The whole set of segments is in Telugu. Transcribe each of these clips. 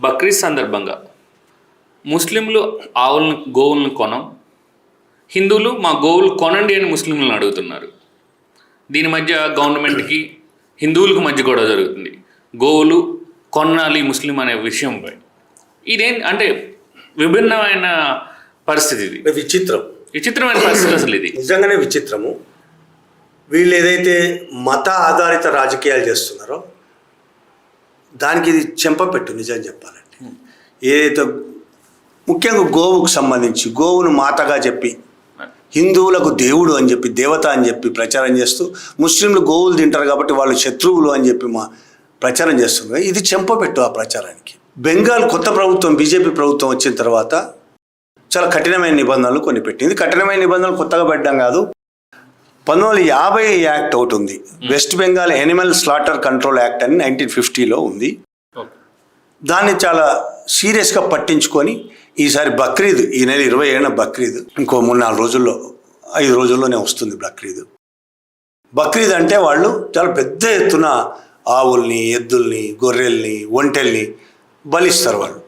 బక్రీద్ సందర్భంగా ముస్లింలు ఆవులను గోవులను కొనం, హిందువులు మా గోవులు కొనండి అని ముస్లింలను అడుగుతున్నారు. దీని మధ్య గవర్నమెంట్కి హిందువులకు మధ్య కూడా జరుగుతుంది. గోవులు కొనాలి ముస్లిం అనే విషయంపై ఇదేం అంటే విభిన్నమైన పరిస్థితి. ఇది విచిత్రమైన పరిస్థితి. అసలు ఇది నిజంగానే విచిత్రము. వీళ్ళు ఏదైతే మత ఆధారిత రాజకీయాలు చేస్తున్నారో దానికి ఇది చెంపపెట్టు. నిజం చెప్పాలంటే ఏదైతే ముఖ్యంగా గోవుకు సంబంధించి గోవును మాతగా చెప్పి హిందువులకు దేవుడు అని చెప్పి దేవత అని చెప్పి ప్రచారం చేస్తూ ముస్లింలు గోవులు తింటారు కాబట్టి వాళ్ళు శత్రువులు అని చెప్పి ప్రచారం చేస్తున్నారు. ఇది చెంపపెట్టు ఆ ప్రచారానికి. బెంగాల్ కొత్త ప్రభుత్వం బీజేపీ ప్రభుత్వం వచ్చిన తర్వాత చాలా కఠినమైన నిబంధనలు కొన్ని పెట్టింది. కఠినమైన నిబంధనలు కొత్తగా పెట్టడం కాదు, 1950 యాక్ట్ ఒకటి ఉంది, west Bengal animal slaughter control act అని 1950లో ఉంది. దాన్ని చాలా సీరియస్గా పట్టించుకొని ఈసారి బక్రీద్ ఈ నెల 27న బక్రీద్, ఇంకో 3-4 రోజుల్లో 5 రోజుల్లోనే వస్తుంది బక్రీద్. బక్రీద్ అంటే వాళ్ళు చాలా పెద్ద ఎత్తున ఆవుల్ని, ఎద్దుల్ని, గొర్రెల్ని, ఒంటెల్ని బలిస్తారు. వాళ్ళు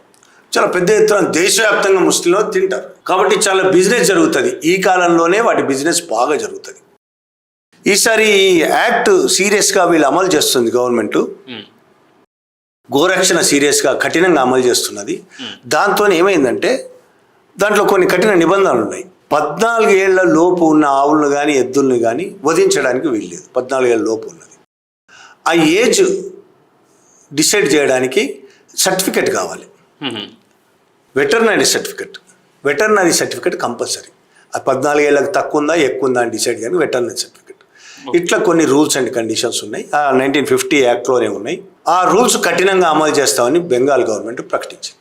చాలా పెద్ద ఎత్తున దేశవ్యాప్తంగా ముస్లింలు తింటారు కాబట్టి చాలా బిజినెస్ జరుగుతుంది. ఈ కాలంలోనే వాటి బిజినెస్ బాగా జరుగుతుంది. ఈసారి ఈ యాక్ట్ సీరియస్గా వీళ్ళు అమలు చేస్తుంది గవర్నమెంట్. గోరక్షణ సీరియస్గా కఠినంగా అమలు చేస్తున్నది. దాంతో ఏమైందంటే దాంట్లో కొన్ని కఠిన నిబంధనలు ఉన్నాయి. 14 ఏళ్ల లోపు ఉన్న ఆవులను కానీ ఎద్దుల్ని కానీ వధించడానికి వీల్లేదు. 14 ఏళ్ల లోపు ఉన్నది. ఆ ఏజ్ డిసైడ్ చేయడానికి సర్టిఫికెట్ కావాలి, వెటర్నరీ సర్టిఫికెట్ కంపల్సరీ. అది 14 ఏళ్ళకి తక్కువ ఉందా ఎక్కువ ఉందా అని డిసైడ్ చేయడానికి వెటర్నరీ సర్టిఫికెట్. ఇట్లా కొన్ని రూల్స్ అండ్ కండిషన్స్ ఉన్నాయి. ఆ 1950 యాక్ట్లోనే ఉన్నాయి. ఆ రూల్స్ కఠినంగా అమలు చేస్తామని బెంగాల్ గవర్నమెంట్ ప్రకటించింది.